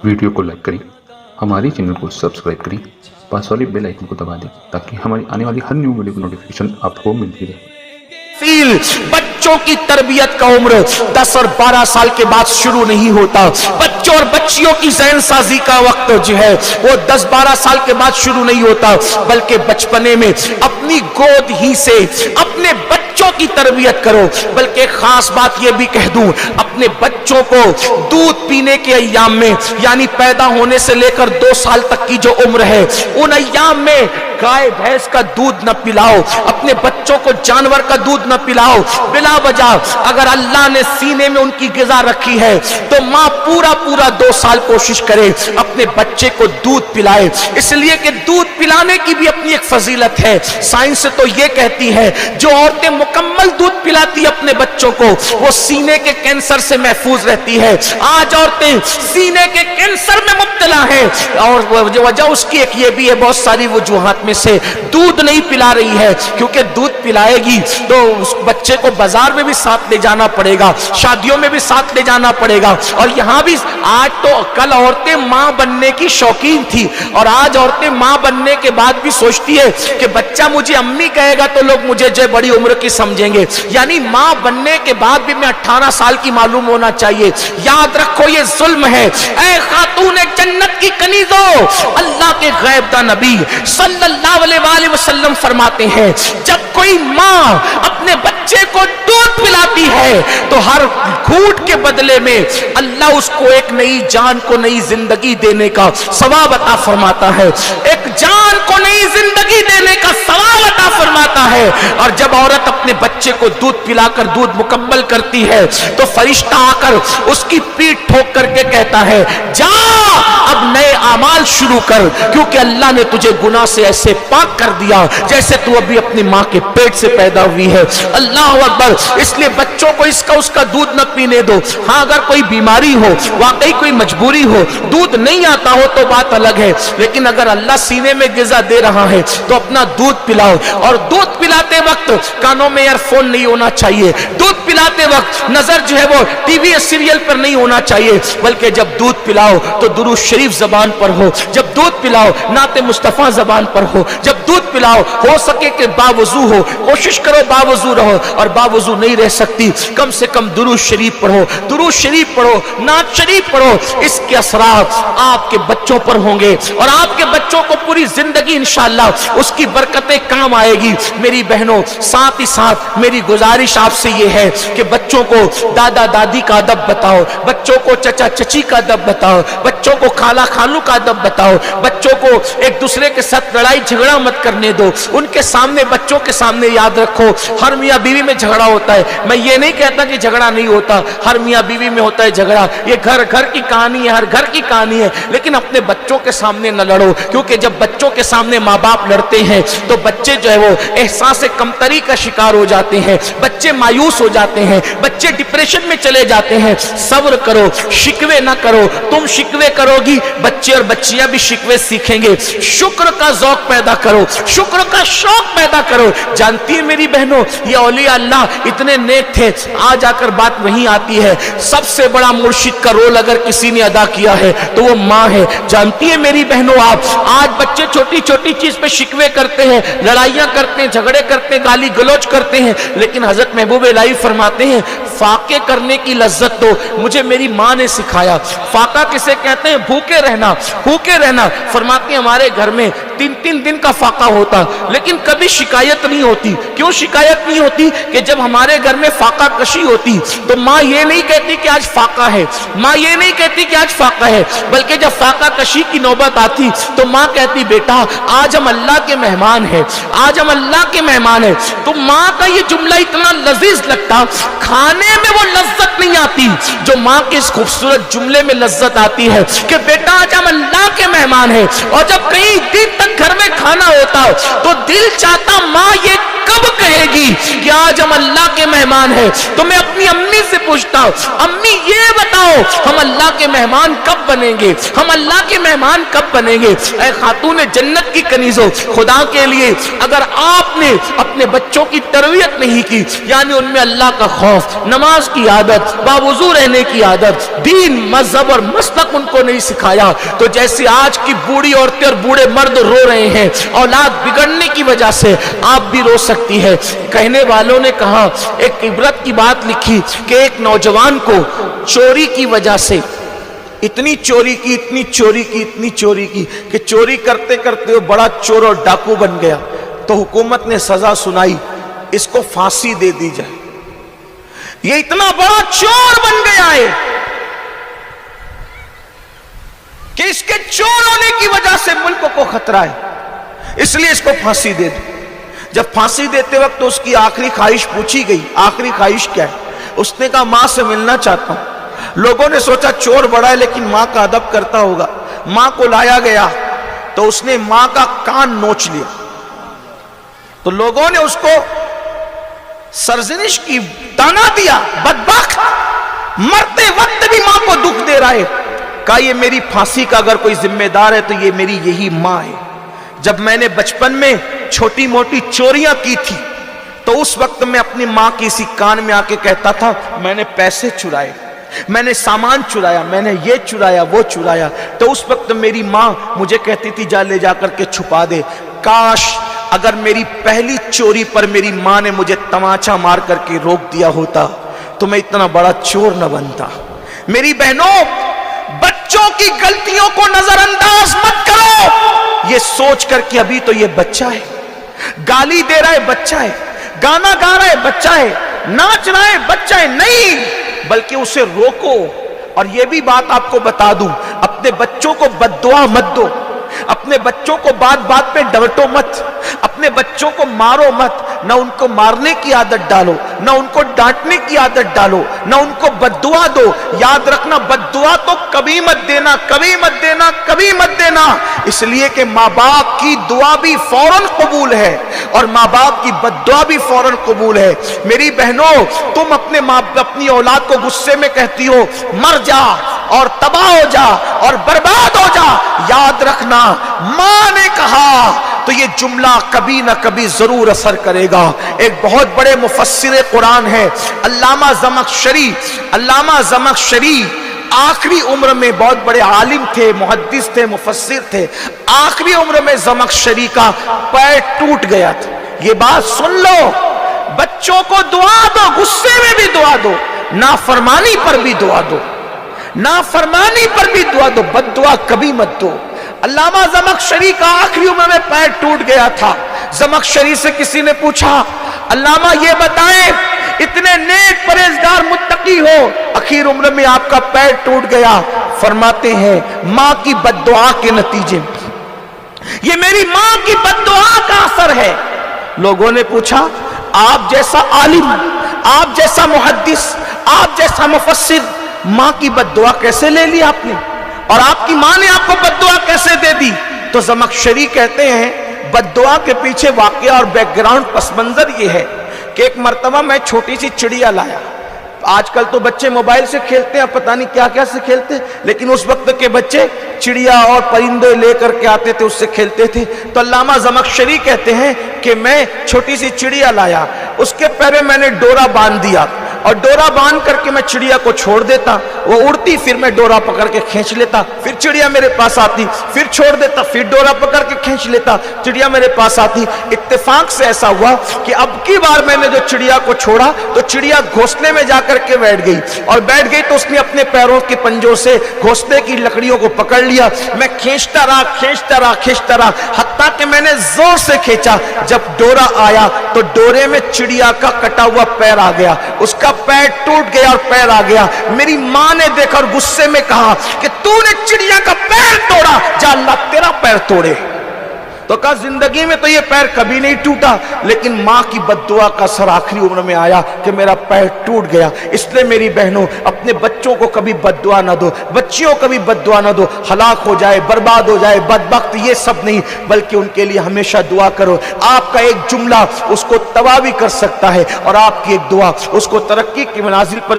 Video को like करें, हमारे चैनल को सब्सक्राइब करें, पास वाले बेल आइकन को दबा दें ताकि हमारी आने वाली हर न्यू वीडियो की नोटिफिकेशन आपको मिलती रहे। बच्चों की तरबियत का उम्र 10 और 12 साल के बाद शुरू नहीं होता। बच्चों और बच्चियों की ज़हन साजी का वक्त जो है वो 10-12 साल के बाद शुरू नहीं होता, बल्कि बचपने में अपनी गोद ही से अपने बच्चों की तरबियत करो। बल्कि खास बात यह भी कह दूं, अपने बच्चों को दूध पीने के अय्याम में, यानी पैदा होने से लेकर 2 साल तक की जो उम्र है, उन अय्याम में गाय भैंस का दूध न पिलाओ, अपने बच्चों को जानवर का दूध न पिलाओ बिला वजह। अगर अल्लाह ने सीने में उनकी ग़िज़ा रखी है तो माँ पूरा 2 साल कोशिश करे अपने बच्चे को दूध पिलाए, इसलिए कि दूध पिलाने की भी अपनी एक फजीलत है। साइंस तो ये कहती है जो औरतें मुकम्मल दूध पिलाती अपने बच्चों को, वो सीने के कैंसर से महफूज रहती है। आज औरतें सीने के कैंसर में मुब्तला है और वजह उसकी एक ये भी है, बहुत सारी वजूहात में से दूध नहीं पिला रही है, क्योंकि दूध पिलाएगी तो उस बच्चे को बाजार में भी साथ ले जाना पड़ेगा, शादियों में भी साथ ले जाना पड़ेगा। और यहाँ भी आज तो कल औरतें माँ बनने की शौकीन थी और आज औरतें माँ बनने के बाद भी सोचती है कि बच्चा मुझे अम्मी कहेगा तो लोग मुझे जो बड़ी उम्र की समझेंगे, यानी माँ बनने के बाद भी मैं 18 साल की मालूम होना चाहिए। याद रखो ये जुल्म है। ऐ खातून जन्नत की कनीज़ो, अल्लाह के गैब दा नबी सल्लल्लाहु अलैहि वसल्लम फरमाते हैं, जब कोई माँ अपने बच्चे को दूध पिलाती है तो हर घूंट के बदले में अल्लाह उसको एक नई जान को नई जिंदगी देने का सवाब अता फरमाता है, एक जान को नई जिंदगी देने का सवाब अता फरमाता है। और जब औरत अपने बच्चे को दूध पिलाकर दूध मुकम्मल करती है तो फरिश्ता आकर उसकी पीठ ठोक करके कहता है, जा अब नए आमाल शुरू कर, क्योंकि अल्लाह ने तुझे गुनाह से ऐसे पाक कर दिया जैसे तू अभी अपनी माँ के पेट से पैदा हुई है। अल्लाह अकबर। इसलिए बच्चों को इसका उसका दूध न पीने दो। हाँ, अगर कोई बीमारी हो, वाकई कोई मजबूरी हो, दूध नहीं आता हो तो बात अलग है, लेकिन अगर अल्लाह सीने में ग़िज़ा दे रहा है तो अपना दूध पिलाओ। और दूध पिलाते वक्त कानों में ईयरफोन नहीं होना चाहिए, दूध पिलाते वक्त नजर जो है वो टीवी या सीरियल पर नहीं होना चाहिए, बल्कि जब दूध पिलाओ तो दुरूद शरीफ जबान पर हो, जब दूध पिलाओ नाते मुस्तफा जबान पर हो, जब दूध पिलाओ हो सके कि बावजू हो, कोशिश करो बावजू रहो, और बावजू नहीं रह सकती कम से कम दुरूद शरीफ पढ़ो, दुरूद शरीफ पढ़ो, नात शरीफ पढ़ो। इसके असरात आपके बच्चों पर होंगे और आपके बच्चों को पूरी जिंदगी इंशाअल्लाह उसकी बरकतें काम आएगी। मेरी बहनों, साथ ही साथ मेरी गुजारिश आपसे ये है कि बच्चों को दादा दादी का अदब बताओ, बच्चों को चचा चची का अदब बताओ, बच्चों को खाला खालू का अदब बताओ, बच्चों को एक दूसरे के साथ लड़ाई झगड़ा मत करने दो। उनके सामने, बच्चों के सामने याद रखो, हर मियाँ बीवी में झगड़ा होता है। मैं ये नहीं कहता कि झगड़ा नहीं होता, हर मियाँ बीवी में होता है झगड़ा, ये घर घर की कहानी है, हर घर की कहानी है, लेकिन अपने बच्चों के सामने न लड़ो, क्योंकि जब बच्चों के सामने माँ बाप लड़ते हैं तो बच्चे जो है वो एहसास कमतरी का शिकार हो जाते हैं, बच्चे मायूस हो जाते हैं, बच्चे डिप्रेशन में चले जाते हैं। सब्र करो, शिकवे ना करो, तुम शिकवे करोगी बच्चे और बच्चियां भी शिकवे सीखेंगे। शुक्र का ज़ौक़ पैदा करो, शुक्र का शौक पैदा करो। जानती है मेरी बहनों, ये औलिया अल्लाह इतने नेक थे, आज आकर बात वहीं आती है, सबसे बड़ा मुर्शिद का रोल अगर किसी ने अदा किया है तो वो माँ है। जानती है मेरी बहनों, आप आज बच्चे छोटी छोटी चीज पे शिकवे करते हैं, लड़ाइयां करते हैं, झगड़े करते हैं, गाली गलौज करते हैं, लेकिन हजरत महबूब इलाही फरमाते हैं फाके करने की लज्जत तो मुझे मेरी माँ ने सिखाया। फाका किसे कहते हैं? भूखे रहना, भूखे रहना। फरमाते हैं हमारे घर में 3-3 दिन का फाका होता, लेकिन कभी शिकायत नहीं होती। क्यों शिकायत नहीं होती? कि जब हमारे घर में फाका कशी होती तो माँ ये नहीं कहती कि आज फाका है, माँ ये नहीं कहती कि आज फाका है, बल्कि जब फाका कशी की नौबत आती तो माँ कहती बेटा आज हम अल्लाह के मेहमान हैं, आज हम अल्लाह के मेहमान हैं। तो माँ का ये जुमला इतना लजीज लगता, खाने में वो लज्जत नहीं आती जो माँ के इस खूबसूरत जुमले में लज्जत आती है कि बेटा आज हम अल्लाह کے مہمان ہیں. اور جب کئی دن تک گھر میں کھانا ہوتا تو دل چاہتا ماں یہ کب کہے گی کہ آج ہم اللہ کے مہمان ہیں. تو میں اپنی امی سے پوچھتا ہوں, امی یہ بتاؤ ہم اللہ کے مہمان کب بنیں گے, ہم اللہ کے مہمان کب بنیں گے. اے خاتون جنت کی کنیزوں, خدا کے لیے اگر آپ نے اپنے بچوں کی تربیت نہیں کی, یعنی ان میں اللہ کا خوف, نماز کی عادت, باوضو رہنے کی عادت, دین, مذہب اور مسلک ان کو نہیں سکھایا, تو جیسے آج کی بوڑھی عورتیں اور بوڑھے مرد رو رہے ہیں اولاد بگڑنے کی وجہ سے, آپ بھی رو سکتی ہے. کہنے والوں نے کہا, ایک عبرت کی بات لکھی کہ ایک نوجوان کو چوری کی وجہ سے اتنی چوری کی کہ چوری کرتے کرتے وہ بڑا چور اور ڈاکو بن گیا. تو حکومت نے سزا سنائی, اس کو پھانسی دے دی جائے. یہ اتنا بڑا چور بن گیا ہے کہ اس کے چور ہونے کی وجہ سے ملک کو خطرہ ہے, اس لیے اس کو پھانسی دے دو. جب پھانسی دیتے وقت تو اس کی آخری خواہش پوچھی گئی, آخری خواہش کیا ہے؟ اس نے کہا ماں سے ملنا چاہتا ہوں. لوگوں نے سوچا چور بڑا ہے لیکن ماں کا ادب کرتا ہوگا. ماں کو لایا گیا تو اس نے ماں کا کان نوچ لیا. تو لوگوں نے اس کو سرزنش کی, تانا دیا, بدبخت, مرتے وقت بھی ماں کو دکھ دے رہا ہے. کہا یہ میری پھانسی کا اگر کوئی ذمہ دار ہے تو یہ میری یہی ماں ہے. جب میں نے بچپن میں چھوٹی موٹی چوریاں کی تھی تو اس وقت میں اپنی ماں کی اسی کان میں آ کے کہتا تھا میں نے پیسے چرائے, میں نے سامان چرایا, میں نے یہ چرایا, وہ چرایا. تو اس وقت میری ماں مجھے کہتی تھی جا لے جا کر کے چھپا دے. کاش اگر میری پہلی چوری پر میری ماں نے مجھے تماچا مار کر کے روک دیا ہوتا تو میں اتنا بڑا چور نہ بنتا. میری بہنوں, بچوں کی غلطیوں کو نظر انداز مت کرو. یہ سوچ کر کہ ابھی تو یہ بچہ ہے, گالی دے رہا ہے بچہ ہے, گانا گا رہا ہے بچہ ہے, ناچ رہا ہے بچہ ہے, نہیں بلکہ اسے روکو. اور یہ بھی بات آپ کو بتا دوں, اپنے بچوں کو بد دعا مت دو, اپنے بچوں کو بات بات پہ ڈانٹو مت, اپنے بچوں کو مارو مت. نہ ان کو مارنے کی عادت ڈالو, نہ ان کو ڈانٹنے کی عادت ڈالو, نہ ان کو بد دعا دو. یاد رکھنا بد دعا تو کبھی مت دینا, کبھی مت دینا, کبھی مت دینا. اس لیے کہ ماں باپ کی دعا بھی فوراً قبول ہے اور ماں باپ کی بد دعا بھی فوراً قبول ہے. میری بہنوں, تم اپنی اولاد کو غصے میں کہتی ہو مر جا اور تباہ ہو جا اور برباد ہو جا. یاد رکھنا ماں نے کہا تو یہ جملہ کبھی نہ کبھی ضرور اثر کرے گا. ایک بہت بڑے مفسر قرآن ہے علامہ زمخشری آخری عمر میں بہت بڑے عالم تھے, محدث تھے, مفسر تھے. آخری عمر میں زمخشری کا پیر ٹوٹ گیا تھا. یہ بات سن لو, بچوں کو دعا دو, غصے میں بھی دعا دو, نافرمانی پر بھی دعا دو, نافرمانی پر بھی دعا دو, بد دعا کبھی مت دو. علامہ زمخشری کا آخری عمر میں پیر ٹوٹ گیا تھا. زمخشری سے کسی نے پوچھا علامہ یہ بتائیں اتنے نیک پرہیزگار متقی ہو, آخر عمر میں آپ کا پیر ٹوٹ گیا. فرماتے ہیں ماں کی بد دعا کے نتیجے میں, یہ میری ماں کی بد دعا کا اثر ہے. لوگوں نے پوچھا آپ جیسا عالم, آپ جیسا محدث, آپ جیسا مفسر, ماں کی بد دعا کیسے لے لی آپ نے, اور آپ کی ماں نے آپ کو بد دعا کیسے دے دی؟ تو زمخشری کہتے ہیں بد دعا کے پیچھے واقعہ اور بیک گراؤنڈ پس منظر یہ ہے کہ ایک مرتبہ میں چھوٹی سی چڑیا لایا. آج کل تو بچے موبائل سے کھیلتے ہیں, پتہ نہیں کیا کیا سے کھیلتے ہیں, لیکن اس وقت کے بچے چڑیا اور پرندے لے کر کے آتے تھے, اس سے کھیلتے تھے. تو علامہ زمخشری کہتے ہیں کہ میں چھوٹی سی چڑیا لایا, اس کے پیر میں نے ڈورا باندھ دیا اور ڈورا باندھ کر کے میں چڑیا کو چھوڑ دیتا, وہ اڑتی, پھر میں ڈورا پکڑ کے کھینچ لیتا, پھر چڑیا میرے پاس آتی, پھر چھوڑ دیتا, پھر ڈورا پکڑ کے کھینچ لیتا, چڑیا میرے پاس آتی. اتفاق سے ایسا ہوا کہ اب کی بار میں نے جو چڑیا کو چھوڑا تو چڑیا گھونسلے میں جا کر کے بیٹھ گئی, اور بیٹھ گئی تو اس نے اپنے پیروں کے پنجوں سے گھونسلے کی لکڑیوں کو پکڑ لیا. میں کھینچتا رہا حتیٰ کہ میں نے زور سے کھینچا. جب ڈورا آیا تو ڈورے میں چڑیا کا کٹا ہوا پیر آ گیا, اس کا پیر ٹوٹ گیا اور پیر آ گیا. میری ماں نے دیکھا اور غصے میں کہا کہ تو نے چڑیا کا پیر توڑا, جا اللہ تیرا پیر توڑے. تو کہا زندگی میں تو یہ پیر کبھی نہیں ٹوٹا، لیکن ماں کی بد دعا کا اثر آخری عمر میں آیا کہ میرا پیر ٹوٹ گیا۔ اس لیے میری بہنوں اپنے بچوں کو کبھی بد دعا نہ دو، بچیوں کبھی بد دعا نہ دو، ہلاک ہو جائے، برباد ہو جائے، بدبخت، یہ سب نہیں، بلکہ ان کے لیے ہمیشہ دعا کرو۔ آپ کا ایک جملہ اس کو تباہ بھی کر سکتا ہے، اور آپ کی ایک دعا اس کو ترقی کے منازل پر